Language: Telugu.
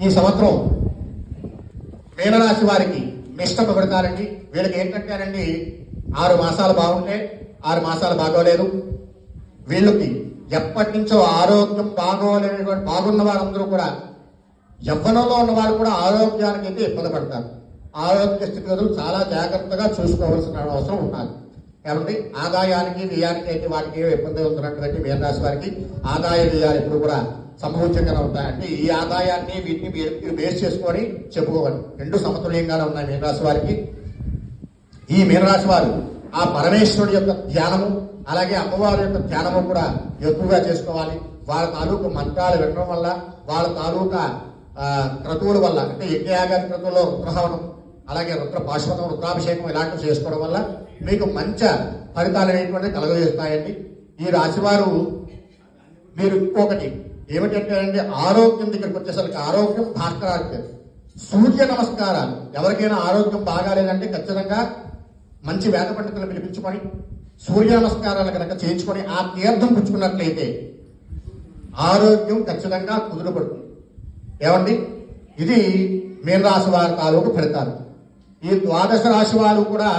ఈ సంవత్సరం మీనరాశి వారికి మిష్టం పెడతారండి. వీళ్ళకి ఏంటంటేనండి 6 మాసాలు బాగుంటే 6 మాసాలు బాగోలేదు. వీళ్ళకి ఎప్పటి నుంచో ఆరోగ్యం బాగున్న వారందరూ కూడా యవ్వనంలో ఉన్న వాళ్ళు కూడా ఆరోగ్యానికి అయితే ఇబ్బంది పడతారు. ఆరోగ్య స్థితిగతులు చాలా జాగ్రత్తగా చూసుకోవాల్సిన అవసరం ఉన్నది. కాబట్టి ఆదాయానికి వ్యయానికి అయితే వాటికి ఇబ్బంది ఉంటున్నటువంటి మీనరాశి వారికి ఆదాయ వ్యయాలు ఎప్పుడు కూడా సమూహంగానే ఉంటాయి. అంటే ఈ ఆదాయాన్ని వీటిని బేస్ చేసుకొని చెప్పుకోవాలి. 2 సమతుల్యంగానే ఉన్నాయి మీనరాశి వారికి. ఈ మీనరాశి వారు ఆ పరమేశ్వరుడి యొక్క ధ్యానము అలాగే అమ్మవారి యొక్క ధ్యానము కూడా ఎక్కువగా చేసుకోవాలి. వాళ్ళ తాలూకు మంత్రాలు వినడం వల్ల వాళ్ళ తాలూకా క్రతువుల వల్ల అంటే యజ్ఞయాగాది క్రతువులో రుద్రహవనం అలాగే రుద్ర పాశుపతం రుద్రాభిషేకం ఇలాంటివి చేసుకోవడం వల్ల మీకు మంచి ఫలితాలు అనేటువంటివి కలుగజేస్తాయండి. ఈ రాశివారు మీరు ఇంకొకటి ఏమిటంటే అండి ఆరోగ్యం దగ్గరికి వచ్చేసరికి ఆరోగ్యం భాస్కరానికి సూర్య నమస్కారాలు ఎవరికైనా ఆరోగ్యం బాగాలేదంటే ఖచ్చితంగా మంచి వేద పండితులు పిలిపించుకొని సూర్య నమస్కారాలు కనుక చేయించుకొని ఆ తీర్థం పుచ్చుకున్నట్లయితే ఆరోగ్యం ఖచ్చితంగా కుదురుపడుతుంది. ఏమండి ఇది మీనరాశి వారి తాలూకు ఫలితాలు. ఈ 12 రాశి వారు కూడా